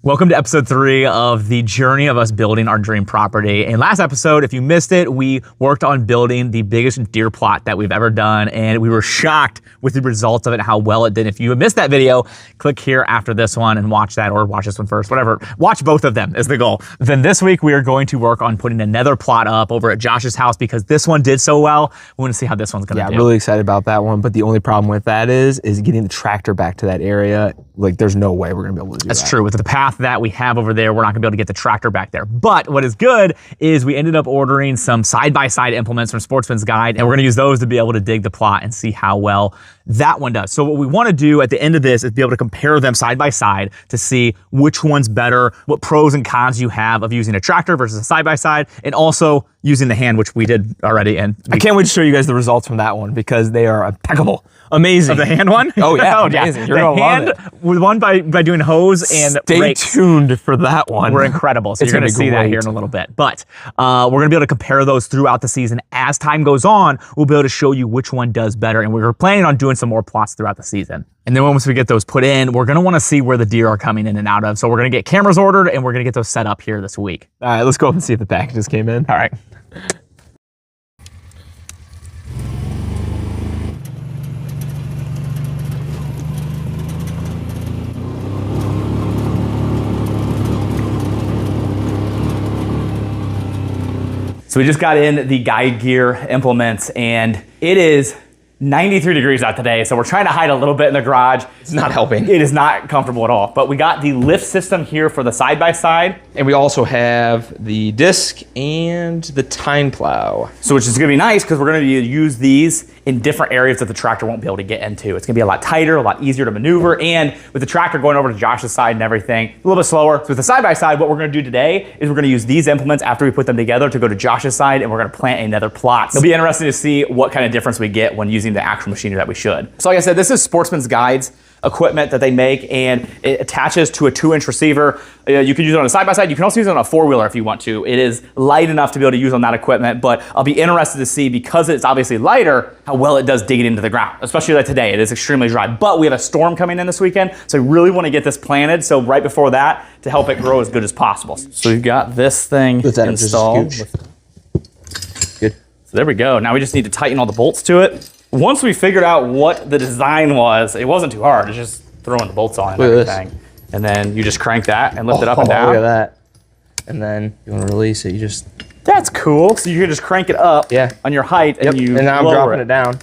Welcome to episode 3 of the journey of us building our dream property. In last episode, if you missed it, we worked on building the biggest deer plot that we've ever done, and we were shocked with the results of it, how well it did. If you missed that video, click here after this one and watch that, or watch this one first, whatever. Watch both of them is the goal. Then this week, we are going to work on putting another plot up over at Josh's house because this one did so well. We want to see how this one's gonna do. Yeah, I'm really excited about that one, but the only problem with that is getting the tractor back to that area. Like, there's no way we're gonna be able to do that. That's true. With the path that we have over there, we're not gonna be able to get the tractor back there. But what is good is we ended up ordering some side-by-side implements from Sportsman's Guide, and we're gonna use those to be able to dig the plot and see how well that one does. So what we wanna do at the end of this is be able to compare them side by side to see which one's better, what pros and cons you have of using a tractor versus a side-by-side, and also using the hand, which we did already. And I can't wait to show you guys the results from that one because they are impeccable. Amazing. Of the hand one? Oh yeah, amazing. You're gonna love it. With one by doing hose and Stay rakes. tuned for that one. We're incredible. So It's you're gonna gonna be see that great. here in a little bit. But we're gonna be able to compare those throughout the season. As time goes on, we'll be able to show you which one does better. And we're planning on doing some more plots throughout the season. And then once we get those put in, we're gonna wanna see where the deer are coming in and out of. So we're gonna get cameras ordered and we're gonna get those set up here this week. All right, let's go up and see if the packages came in. All right. So we just got in the guide gear implements and it is 93 degrees out today. So we're trying to hide a little bit in the garage. It's not helping. It is not comfortable at all, but we got the lift system here for the side-by-side. And we also have the disc and the tine plow. So which is gonna be nice because we're gonna use these in different areas that the tractor won't be able to get into. It's gonna be a lot tighter, a lot easier to maneuver, and with the tractor going over to Josh's side and everything, a little bit slower. So with the side-by-side, what we're gonna do today is we're gonna use these implements after we put them together to go to Josh's side, and we're gonna plant another plot. It'll be interesting to see what kind of difference we get when using the actual machinery that we should. So like I said, this is Sportsman's Guides equipment that they make, and it attaches to a 2-inch receiver. You can use it on a side-by-side. You can also use it on a 4-wheeler if you want to. It is light enough to be able to use on that equipment, but I'll be interested to see, because it's obviously lighter, how well it does digging into the ground, especially like today. It is extremely dry, but we have a storm coming in this weekend, so I really want to get this planted, so right before that, to help it grow as good as possible. So we've got this thing installed. Good. So there we go. Now we just need to tighten all the bolts to it. Once we figured out what the design was, it wasn't too hard. It's just throwing the bolts on and everything. And then you just crank that and lift it up and down. Look at that. And then you want to release it, you just... That's cool. So you can just crank it up on your height and you And now I'm lower dropping it down.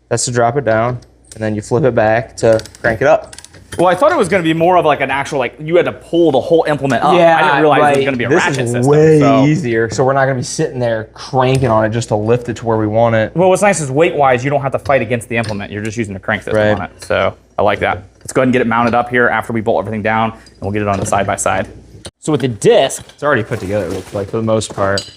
That's to drop it down. And then you flip it back to crank it up. Well, I thought it was going to be more of like an actual, like you had to pull the whole implement up. I didn't realize it was going to be a ratchet system. This is way easier. So we're not going to be sitting there cranking on it just to lift it to where we want it. Well, what's nice is weight-wise, you don't have to fight against the implement. You're just using the crank system on it. So I like that. Let's go ahead and get it mounted up here after we bolt everything down, and we'll get it on the side-by-side. So with the disc, It's already put together, it looks like, for the most part.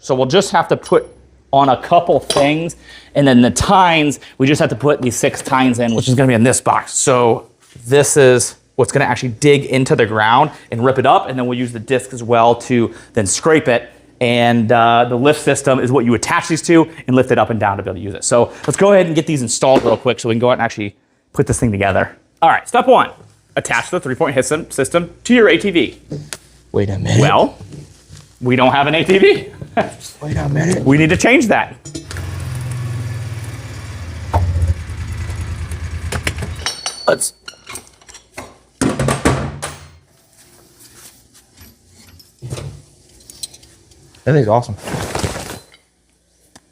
so we'll just have to put on a couple things, and then the tines, we just have to put these 6 tines in, which is going to be in this box. So this is what's going to actually dig into the ground and rip it up, and then we'll use the disc as well to then scrape it. And the lift system is what you attach these to and lift it up and down to be able to use it. So let's go ahead and get these installed real quick so we can go out and actually put this thing together. All right, step 1, attach the 3-point hit system to your ATV. Wait a minute. Well, we don't have an ATV. Wait a minute. We need to change that. Let's... That thing's awesome.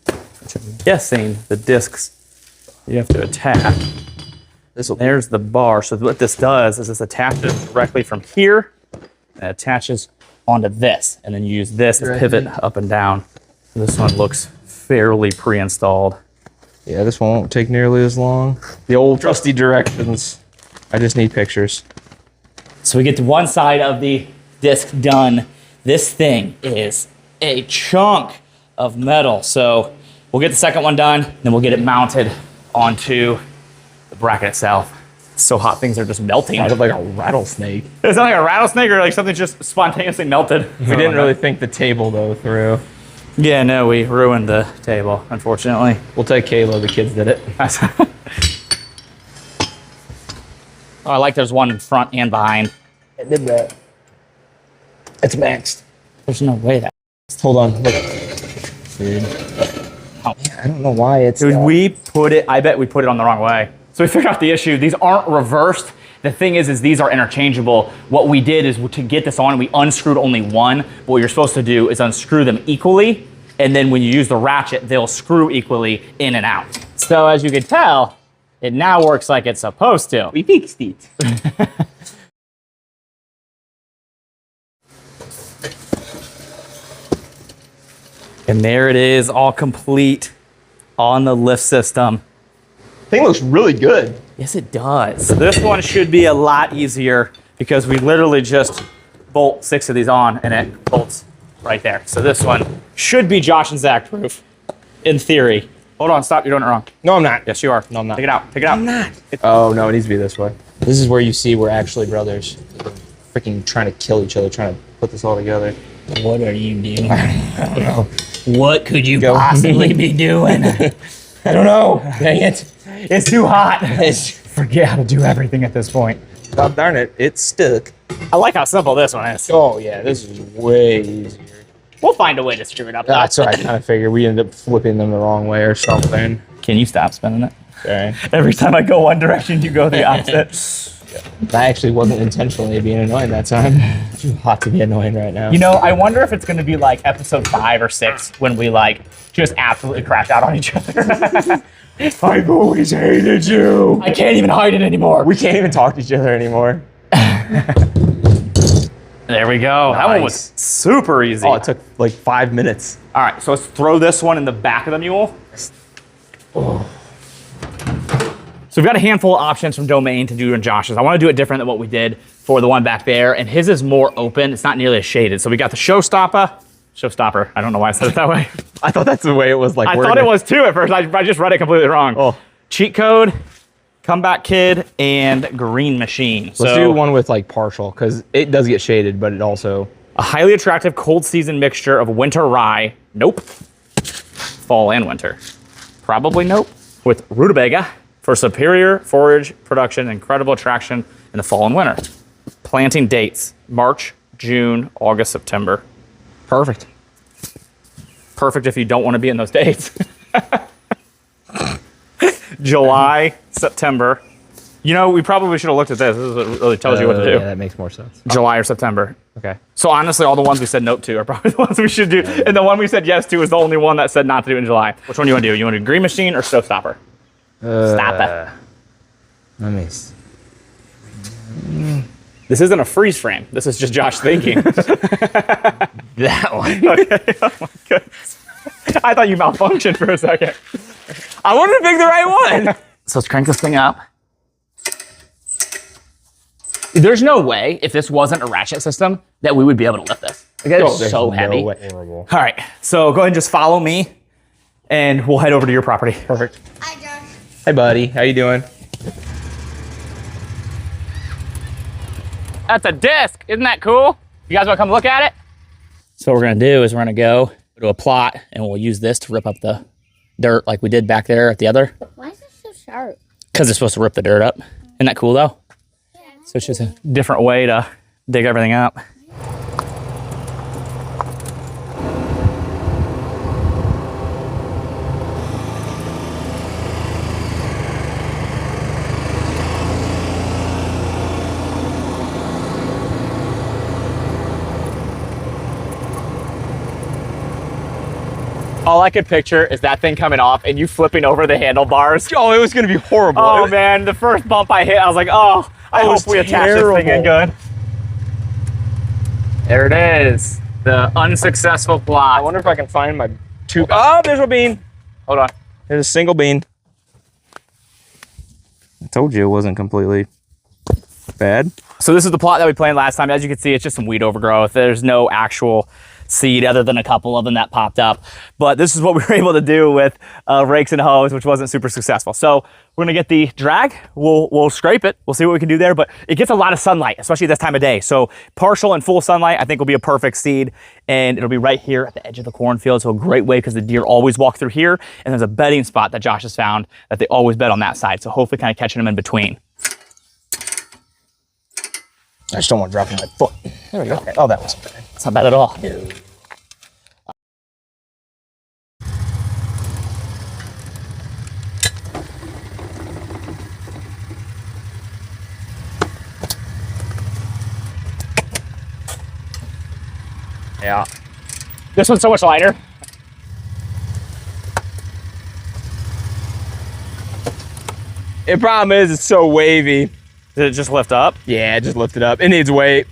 I'm guessing the discs you have to attach. There's the bar. So what this does is this attaches directly from here and attaches onto this. And then you use this to pivot up and down. This one looks fairly pre-installed. Yeah, this one won't take nearly as long. The old trusty directions. I just need pictures. So we get to one side of the disc done. This thing is a chunk of metal. So we'll get the second one done, then we'll get it mounted onto the bracket itself. It's so hot, things are just melting. Kind of like a rattlesnake. It's not like a rattlesnake or like something just spontaneously melted. We didn't really think the table though through. Yeah, no, we ruined the table, unfortunately. We'll take Kayla, the kids did it. Oh, I like there's one in front and behind. I did that. It's maxed. There's no way that. Hold on. Look. Dude. Oh. Man, I don't know why it's. Dude, I bet we put it on the wrong way. So we figured out the issue. These aren't reversed. The thing is these are interchangeable. What we did is to get this on, we unscrewed only one. But what you're supposed to do is unscrew them equally. And then when you use the ratchet, they'll screw equally in and out. So as you can tell, it now works like it's supposed to. We fixed it. And there it is, all complete on the lift system. Thing looks really good. Yes, it does. So this one should be a lot easier because we literally just bolt 6 of these on and it bolts right there. So this one should be Josh and Zach proof, in theory. Hold on, stop, you're doing it wrong. No, I'm not. Yes, you are. No, I'm not. Take it out, take it out. I'm not. Oh, no, it needs to be this way. This is where you see we're actually brothers. Freaking trying to kill each other, trying to put this all together. What are you doing? I don't know. What could you possibly be doing? I don't know. Dang it. It's too hot. Forget how to do everything at this point. God darn it, it's stuck. I like how simple this one is. Oh, yeah, this is way easier. We'll find a way to screw it up. That's what I kind of figured. We ended up flipping them the wrong way or something. Can you stop spinning it? Okay. Every time I go one direction, you go the opposite. That actually wasn't intentionally being annoying that time. Too hot to be annoying right now. You know, I wonder if it's going to be like episode 5 or 6 when we like just absolutely crash out on each other. I've always hated you. I can't even hide it anymore. We can't even talk to each other anymore. There we go. That one was super easy. Oh, it took like 5 minutes. All right, so let's throw this one in the back of the mule. Oh. So we've got a handful of options from Domain to do in Josh's. I want to do it different than what we did for the one back there, and his is more open. It's not nearly as shaded. So we got the Showstopper. I don't know why I said it that way. I thought that's the way it was like. I thought it was too at first. I just read it completely wrong. Oh. Cheat Code, Comeback Kid, and Green Machine. Let's do one with like partial, because it does get shaded, but it also... A highly attractive cold season mixture of winter rye. Nope. Fall and winter. Probably nope. With rutabaga for superior forage production, incredible attraction in the fall and winter. Planting dates, March, June, August, September. Perfect. Perfect if you don't want to be in those dates. July, September. You know, we probably should have looked at this. This is what really tells you what to do. Yeah, that makes more sense. July or September. Okay. So honestly, all the ones we said nope to are probably the ones we should do. And the one we said yes to is the only one that said not to do in July. Which one do you want to do? You want to do Green Machine or Showstopper? Stop it. Let me see. This isn't a freeze frame. This is just Josh thinking. That one. Okay. Oh my goodness. I thought you malfunctioned for a second. I wanted to pick the right one. So let's crank this thing up. There's no way, if this wasn't a ratchet system, that we would be able to lift this. Like, it's so heavy. Horrible. All right, so go ahead and just follow me, and we'll head over to your property. Perfect. Hi, Josh. Hey, buddy. How you doing? That's a disc. Isn't that cool? You guys want to come look at it? So what we're going to do is we're going to go to a plot, and we'll use this to rip up the dirt like we did back there at the other. Why is it so sharp? Because it's supposed to rip the dirt up. Isn't that cool, though? Yeah. So it's just a different way to dig everything up. All I could picture is that thing coming off and you flipping over the handlebars. Oh, it was going to be horrible. Oh man, the first bump I hit, I was like, oh, I hope we attach this thing in good. There it is, the unsuccessful I plot. wonder if I can find my two. Oh, there's a bean. Hold on. There's a single bean. I told you it wasn't completely bad. So this is the plot that we planted last time. As you can see, it's just some weed overgrowth. There's no actual seed other than a couple of them that popped up. But this is what we were able to do with rakes and hoes, which wasn't super successful. So we're gonna get the drag, we'll scrape it, we'll see what we can do there, but it gets a lot of sunlight, especially this time of day. So partial and full sunlight, I think will be a perfect seed, and it'll be right here at the edge of the cornfield. So a great way, because the deer always walk through here, and there's a bedding spot that Josh has found that they always bed on that side. So hopefully kind of catching them in between. I just don't want to drop my foot. There we go. Okay. Oh, that wasn't bad. It's not bad at all. Yeah. This one's so much lighter. The problem is it's so wavy. Did it just lift up? Yeah, just lift it up. It needs weight.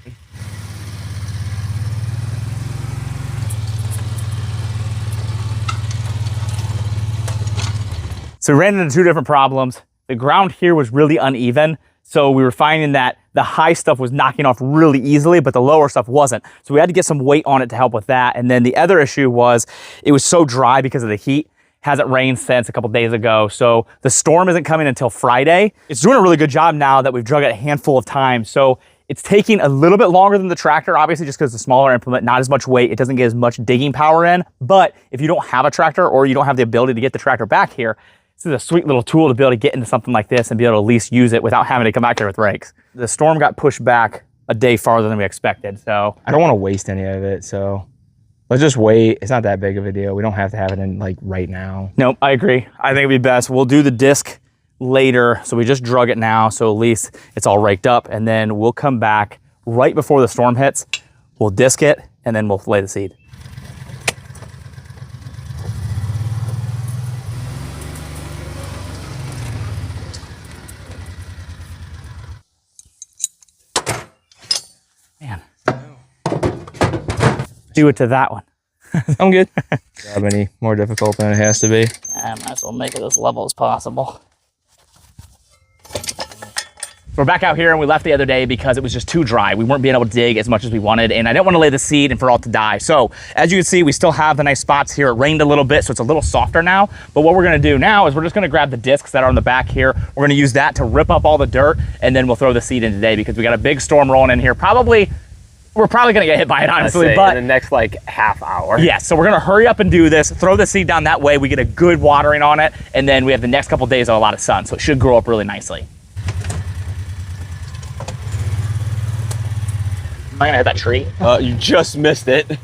So we ran into two different problems. The ground here was really uneven. So we were finding that the high stuff was knocking off really easily, but the lower stuff wasn't. So we had to get some weight on it to help with that. And then the other issue was it was so dry because of the heat. Hasn't rained since a couple days ago. So the storm isn't coming until Friday. It's doing a really good job now that we've drug it a handful of times. So it's taking a little bit longer than the tractor, obviously just because it's a smaller implement, not as much weight. It doesn't get as much digging power in. But if you don't have a tractor or you don't have the ability to get the tractor back here, this is a sweet little tool to be able to get into something like this and be able to at least use it without having to come back here with rakes. The storm got pushed back a day farther than we expected, so. I don't want to waste any of it, so let's just wait. It's not that big of a deal. We don't have to have it in like right now. Nope, I agree. I think it'd be best. We'll do the disc later, so we just drug it now, so at least it's all raked up, and then we'll come back right before the storm hits. We'll disc it, and then we'll lay the seed. Man. Do it to that one. I'm good. Job any more difficult than it has to be. I might as well make it as level as possible. We're back out here and we left the other day because it was just too dry. We weren't being able to dig as much as we wanted and I didn't want to lay the seed and for it all to die. So as you can see, we still have the nice spots here. It rained a little bit, so it's a little softer now. But what we're gonna do now is we're just gonna grab the discs that are on the back here. We're gonna use that to rip up all the dirt and then we'll throw the seed in today because we got a big storm rolling in here. We're probably gonna get hit by it, honestly, but in the next like half hour. yeah, so we're gonna hurry up and do this, throw the seed down that way, we get a good watering on it, and then we have the next couple days of a lot of sun, so it should grow up really nicely. Am I gonna hit that tree? You just missed it.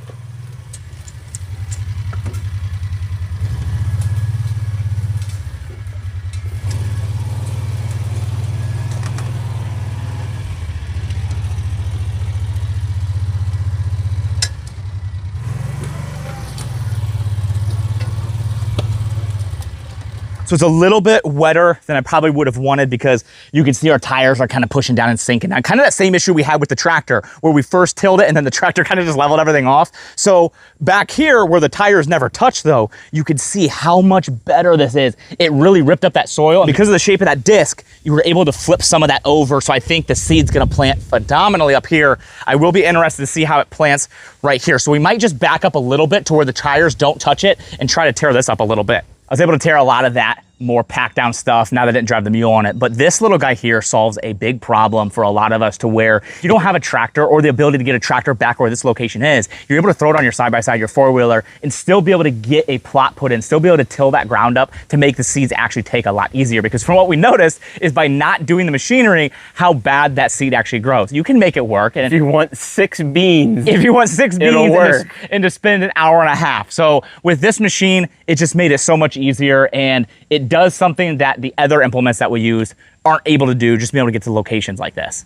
So it's a little bit wetter than I probably would have wanted because you can see our tires are kind of pushing down and sinking down. Kind of that same issue we had with the tractor where we first tilled it and then the tractor kind of just leveled everything off. So back here where the tires never touched though, you could see how much better this is. It really ripped up that soil. And because of the shape of that disc, you were able to flip some of that over. So I think the seed's gonna plant phenomenally up here. I will be interested to see how it plants right here. So we might just back up a little bit to where the tires don't touch it and try to tear this up a little bit. I was able to tear a lot of that more packed down stuff now that I didn't drive the mule on it. But this little guy here solves a big problem for a lot of us to where you don't have a tractor or the ability to get a tractor back where this location is. You're able to throw it on your side-by-side, your four-wheeler, and still be able to get a plot put in, still be able to till that ground up to make the seeds actually take a lot easier. Because from what we noticed is by not doing the machinery, how bad that seed actually grows. You can make it work. And If you want 6 beans, if you want 6 beans it'll work. and to spend an hour and a half. So with this machine, it just made it so much easier and it does something that the other implements that we use aren't able to do, just being able to get to locations like this.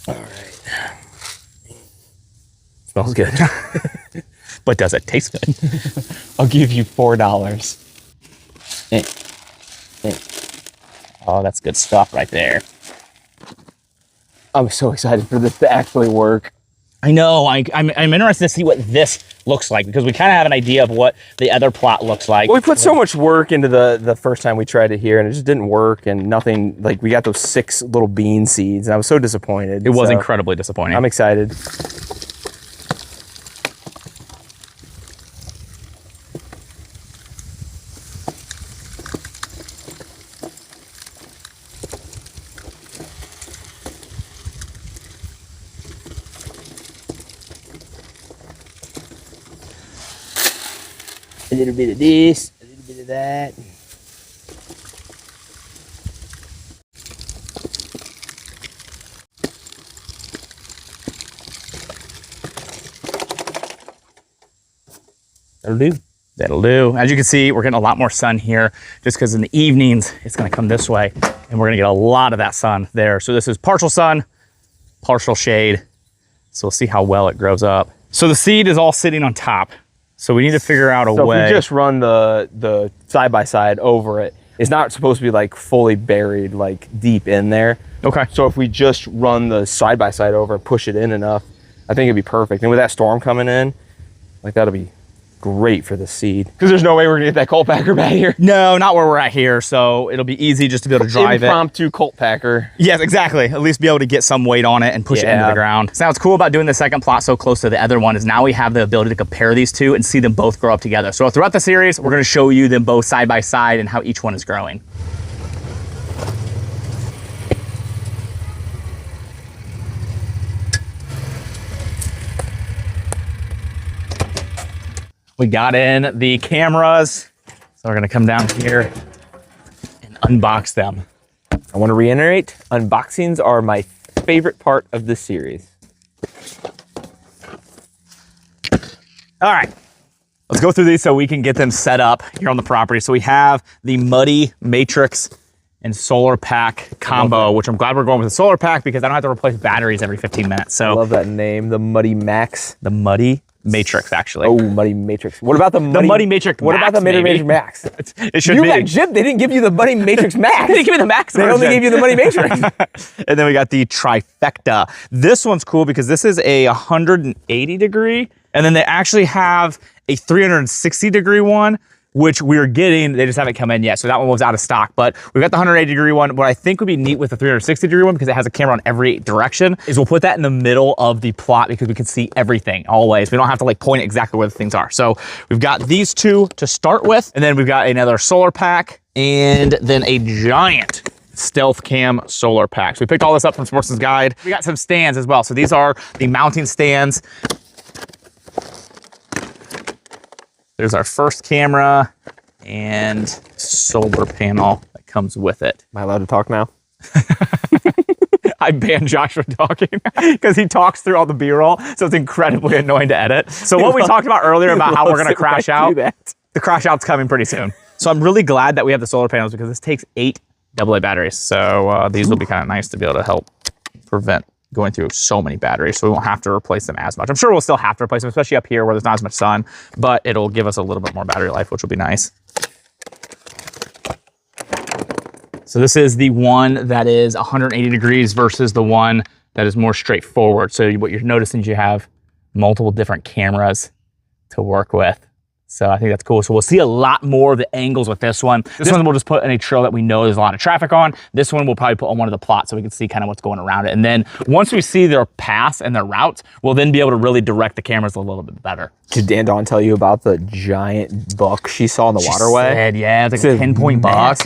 all right. Smells good. But does it taste good? I'll give you $4. Oh, that's good stuff right there. I'm so excited for this to actually work. I know, I'm interested to see what this looks like because we kind of have an idea of what the other plot looks like. Well, we put so much work into the first time we tried it here and it just didn't work and nothing, like we got those 6 little bean seeds and I was so disappointed. It was So incredibly disappointing. I'm excited. A little bit of this, a little bit of that. That'll do. That'll do. As you can see, we're getting a lot more sun here just because in the evenings, it's gonna come this way and we're gonna get a lot of that sun there. So this is partial sun, partial shade. So we'll see how well it grows up. So the seed is all sitting on top. So we need to figure out a way. So if we just run the side-by-side over it, it's not supposed to be like fully buried like deep in there. Okay. So if we just run the side-by-side over and push it in enough, I think it'd be perfect. And with that storm coming in, like that'll be great for the seed. Because there's no way we're gonna get that colt packer back here. No, not where we're at here. So it'll be easy just to be able to drive Impromptu colt packer. Yes, exactly. At least be able to get some weight on it and push it into the ground. So now what's cool about doing the second plot so close to the other one is now we have the ability to compare these two and see them both grow up together. So throughout the series, we're gonna show you them both side by side and how each one is growing. We got in the cameras. So we're gonna come down here and unbox them. I want to reiterate, unboxings are my favorite part of this series. All right, let's go through these so we can get them set up here on the property. So we have the Muddy Matrix and Solar Pack combo, which I'm glad we're going with the Solar Pack because I don't have to replace batteries every 15 minutes. So I love that name, the Muddy Max. The Muddy Matrix, actually. Oh, Muddy Matrix. What about the Muddy Matrix What Max, about the Muddy Matrix Max? It should you be. got gypped. They didn't give you the Muddy Matrix Max. They didn't give me the Max They only gave you the Muddy Matrix. And then we got the Trifecta. This one's cool because this is a 180 degree, and then they actually have a 360 degree one, which we're getting. They just haven't come in yet. So that one was out of stock, but we've got the 180 degree one. What I think would be neat with the 360 degree one, because it has a camera on every direction, is we'll put that in the middle of the plot because we can see everything always. We don't have to like point exactly where the things are. So we've got these two to start with, and then we've got another solar pack and then a giant stealth cam solar pack. So we picked all this up from Sportsman's Guide. We got some stands as well. So these are the mounting stands. There's our first camera and solar panel that comes with it. Am I allowed to talk now? I banned Josh from talking because he talks through all the B-roll, so it's incredibly annoying to edit. So what we talked about earlier about how we're gonna crash out, the crash out's coming pretty soon. So I'm really glad that we have the solar panels because this takes 8 AA batteries. So these will be kind of nice to be able to help prevent going through so many batteries, so we won't have to replace them as much. I'm sure we'll still have to replace them, especially up here where there's not as much sun, but it'll give us a little bit more battery life, which will be nice. So this is the one that is 180 degrees versus the one that is more straightforward. So what you're noticing is you have multiple different cameras to work with. So I think that's cool. So we'll see a lot more of the angles with this one. This one we'll just put in a trail that we know there's a lot of traffic on. This one we'll probably put on one of the plots so we can see kind of what's going around it. And then once we see their paths and their routes, we'll then be able to really direct the cameras a little bit better. Did Dan Dawn tell you about the giant buck she saw in the waterway? Said, yeah, it's like a 10-point buck.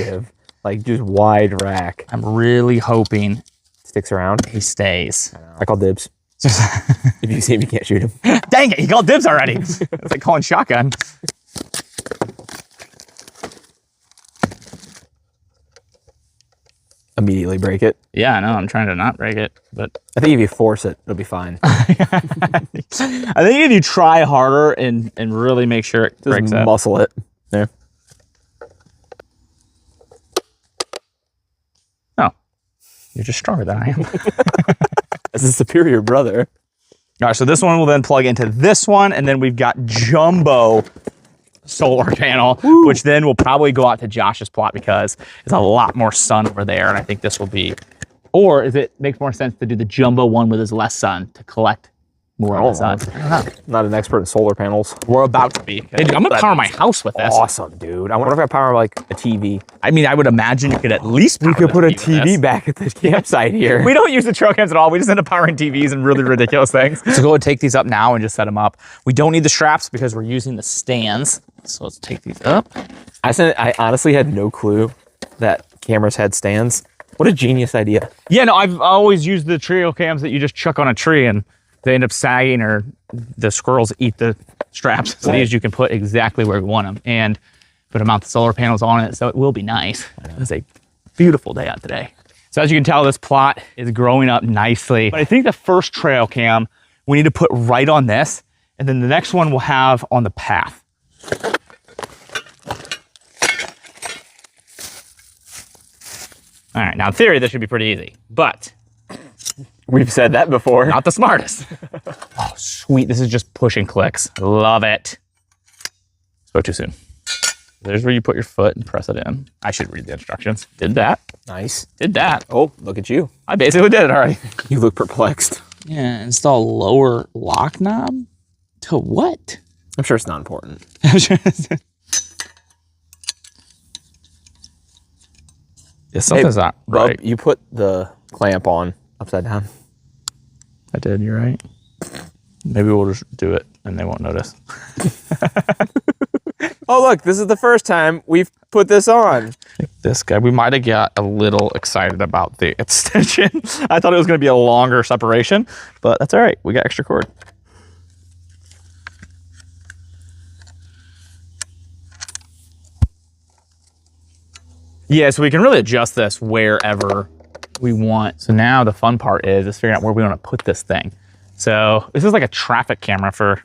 Like just wide rack. I'm really hoping Sticks around. he stays. I call dibs. If you see him, you can't shoot him. Dang it, he called dibs already. It's like calling shotgun. Immediately break it. Yeah, I know, I'm trying to not break it, but I think if you force it, it'll be fine. I think if you try harder and really make sure it breaks Just up. muscle it. There. Oh, you're just stronger than I am. As a superior brother. All right, so this one will then plug into this one, and then we've got jumbo solar panel, which then will probably go out to Josh's plot because there's a lot more sun over there, and I think this will be, or is it makes more sense to do the jumbo one with as less sun to collect more of the sun? I don't know. Not an expert in solar panels. We're about to be. Hey, dude, I'm gonna power my house with this. Awesome, dude. I wonder if I power like a TV. I mean, I would imagine you could at least power We could put a with TV this. back at the campsite here. We don't use the trail cams at all. We just end up powering TVs and really ridiculous things. So go ahead and take these up now and just set them up. We don't need the straps because we're using the stands. So let's take these up. I honestly had no clue that cameras had stands. What a genius idea. Yeah, no, I've always used the trail cams that you just chuck on a tree and they end up sagging or the squirrels eat the straps. So these you can put exactly where you want them, and put them mount the solar panels on it, so it will be nice. It's a beautiful day out today. So as you can tell, this plot is growing up nicely. But I think the first trail cam we need to put right on this, and then the next one we'll have on the path. All right, now in theory, this should be pretty easy, but We've said that before. not the smartest. Oh, sweet, this is just pushing clicks. Love it. Spoke too soon. There's where you put your foot and press it in. I should read the instructions. Did that. Nice. Did that. Oh, look at you. I basically did it already. You look perplexed. Yeah, install lower lock knob to what? I'm sure it's not important. Yeah, something's not Bub, right. you put the clamp on upside down. I did, you're right. Maybe we'll just do it and they won't notice. Oh, look, this is the first time we've put this on. This guy, we might have got a little excited about the extension. I thought it was going to be a longer separation, but that's all right. We got extra cord. Yeah, so we can really adjust this wherever we want. So now the fun part is figuring out where we want to put this thing. So this is like a traffic camera for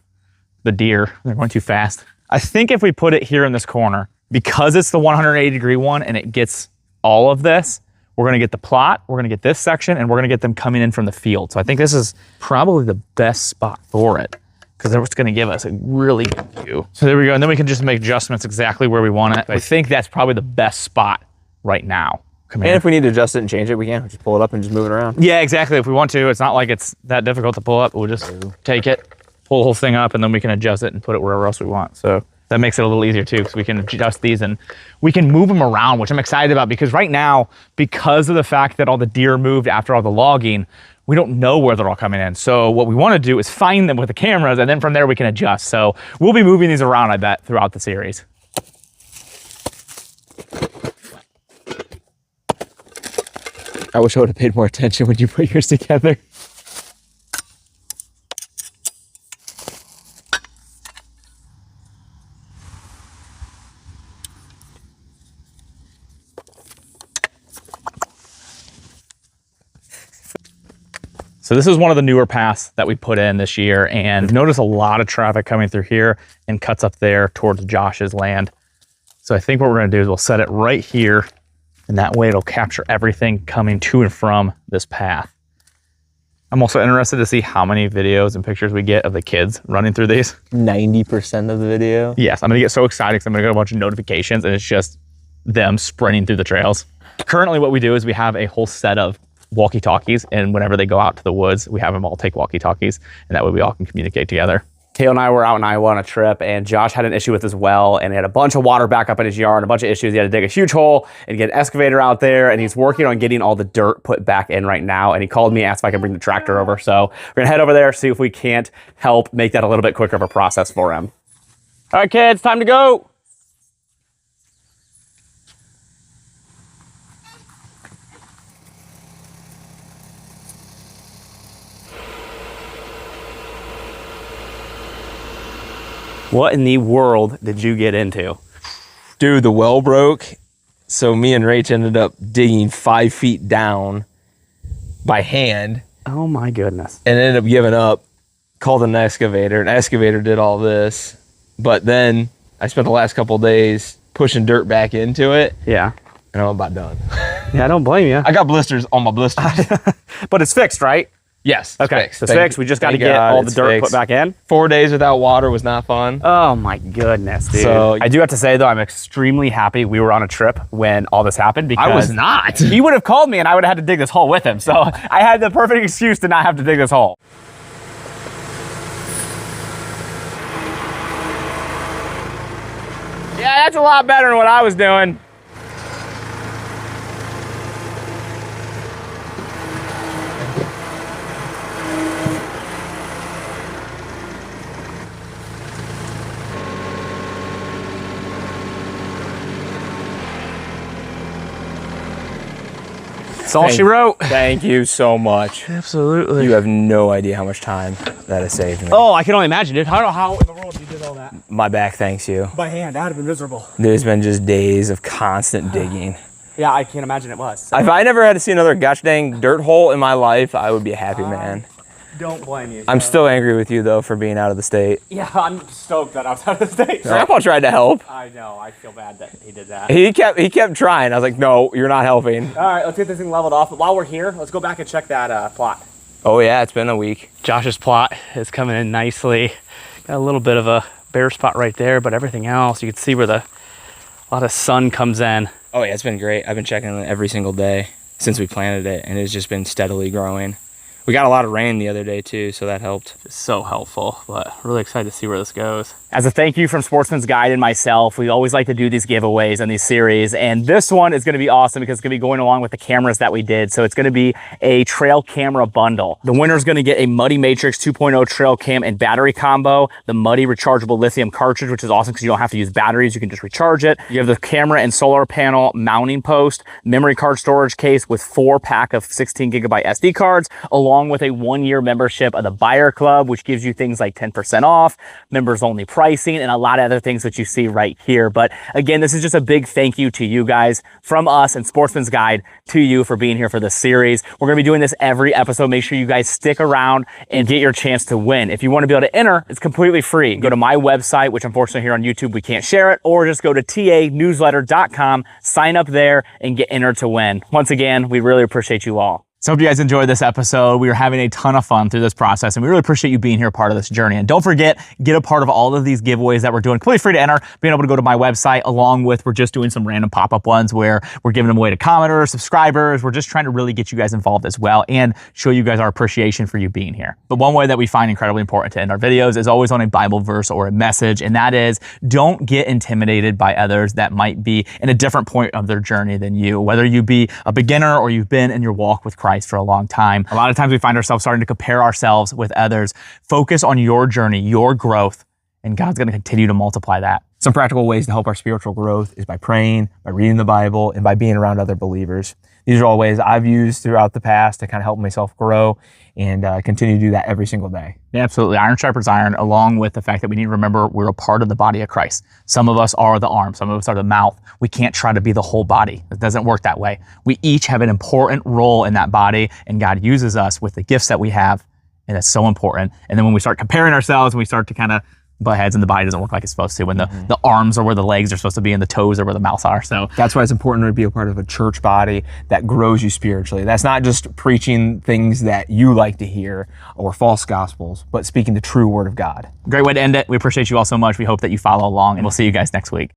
the deer. They're going too fast. I think if we put it here in this corner, because it's the 180-degree one and it gets all of this, we're gonna get the plot, we're gonna get this section, and we're gonna get them coming in from the field. So I think this is probably the best spot for it, because it's gonna give us a really good view. So there we go, and then we can just make adjustments exactly where we want it. I think that's probably the best spot right now. Come here. And if we need to adjust it and change it, we can. We'll just pull it up and just move it around. Yeah, exactly. If we want to, it's not like it's that difficult to pull up. We'll just take it, pull the whole thing up, and then we can adjust it and put it wherever else we want. So that makes it a little easier too, because we can adjust these and we can move them around, which I'm excited about, because right now, because of the fact that all the deer moved after all the logging, we don't know where they're all coming in. So what we want to do is find them with the cameras, and then from there we can adjust. So we'll be moving these around, I bet, throughout the series. I wish I would have paid more attention when you put yours together. So this is one of the newer paths that we put in this year, and notice a lot of traffic coming through here and cuts up there towards Josh's land. So I think what we're gonna do is we'll set it right here, and that way it'll capture everything coming to and from this path. I'm also interested to see how many videos and pictures we get of the kids running through these. 90% of the video. Yes, I'm gonna get so excited because I'm gonna get a bunch of notifications and it's just them sprinting through the trails. Currently what we do is we have a whole set of walkie-talkies, and whenever they go out to the woods, we have them all take walkie-talkies, and that way we all can communicate together. Kale and I were out in Iowa on a trip, and Josh had an issue with his well, and he had a bunch of water back up in his yard, a bunch of issues. He had to dig a huge hole and get an excavator out there, and he's working on getting all the dirt put back in right now. And he called me, asked if I could bring the tractor over. So we're gonna head over there, see if we can't help make that a little bit quicker of a process for him. All right, kids, time to go. What in the world did you get into? Dude, the well broke. So me and Rach ended up digging 5 feet down by hand Oh my goodness. and ended up giving up. Called an excavator. An excavator did all this. But then I spent the last couple of days pushing dirt back into it, Yeah. and I'm about done. Yeah, I don't blame you. I got blisters on my blisters. But it's fixed, right? Yes. Okay, fixed. so it's fixed. We just got to Thank get God all the it's dirt fixed. put back in. 4 days without water was not fun. Oh my goodness, dude. So- I do have to say though, I'm extremely happy we were on a trip when all this happened, because I was not. He would have called me and I would have had to dig this hole with him. So I had the perfect excuse to not have to dig this hole. Yeah, that's a lot better than what I was doing. That's all she wrote. Thank you so much. Absolutely. You have no idea how much time that has saved me. Oh, I can only imagine, dude. How in the world did you do that? My back thanks you. By hand, I'd have been miserable. There's been just days of constant digging. Yeah, I can't imagine it was. So. If I never had to see another gosh dang dirt hole in my life, I would be a happy man. Don't blame you. I'm still angry with you though for being out of the state. Yeah, I'm stoked that I was out of the state. Grandpa tried to help. I know. I feel bad that he did that. He kept trying. I was like, no, you're not helping. All right, let's get this thing leveled off. But while we're here, let's go back and check that plot. Oh yeah, it's been a week. Josh's plot is coming in nicely. Got a little bit of a bare spot right there, but everything else, you can see where a lot of sun comes in. Oh yeah, it's been great. I've been checking it every single day since we planted it, and it's just been steadily growing. We got a lot of rain the other day too, so that helped. It's so helpful, but really excited to see where this goes. As a thank you from Sportsman's Guide and myself, we always like to do these giveaways and these series. And this one is going to be awesome because it's going to be going along with the cameras that we did. So it's going to be a trail camera bundle. The winner is going to get a Muddy Matrix 2.0 trail cam and battery combo, the Muddy rechargeable lithium cartridge, which is awesome because you don't have to use batteries. You can just recharge it. You have the camera and solar panel mounting post, memory card storage case with 4-pack of 16 gigabyte SD cards, along with a 1-year membership of the Buyer Club, which gives you things like 10% off, members only pricing, and a lot of other things that you see right here. But again, this is just a big thank you to you guys from us and Sportsman's Guide to you for being here for this series. We're going to be doing this every episode. Make sure you guys stick around and get your chance to win. If you want to be able to enter, it's completely free. Go to my website, which unfortunately here on YouTube we can't share it, or just go to tanewsletter.com, sign up there, and get entered to win. Once again, we really appreciate you all. So hope you guys enjoyed this episode. We were having a ton of fun through this process, and we really appreciate you being here part of this journey. And don't forget, get a part of all of these giveaways that we're doing. Completely free to enter, being able to go to my website, along with we're just doing some random pop-up ones where we're giving them away to commenters, subscribers. We're just trying to really get you guys involved as well and show you guys our appreciation for you being here. But one way that we find incredibly important to end our videos is always on a Bible verse or a message, and that is, don't get intimidated by others that might be in a different point of their journey than you. Whether you be a beginner or you've been in your walk with Christ for a long time. A lot of times we find ourselves starting to compare ourselves with others. Focus on your journey, your growth, and God's going to continue to multiply that. Some practical ways to help our spiritual growth is by praying, by reading the Bible, and by being around other believers. These are all ways I've used throughout the past to kind of help myself grow and continue to do that every single day. Yeah, absolutely. Iron sharpens iron, along with the fact that we need to remember we're a part of the body of Christ. Some of us are the arm, some of us are the mouth. We can't try to be the whole body. It doesn't work that way. We each have an important role in that body, and God uses us with the gifts that we have, and that's so important. And then when we start comparing ourselves and we start to kind of butt heads and the body doesn't work like it's supposed to, when the arms are where the legs are supposed to be and the toes are where the mouths are. So that's why it's important to be a part of a church body that grows you spiritually. That's not just preaching things that you like to hear or false gospels, but speaking the true word of God. Great way to end it. We appreciate you all so much. We hope that you follow along, and we'll see you guys next week.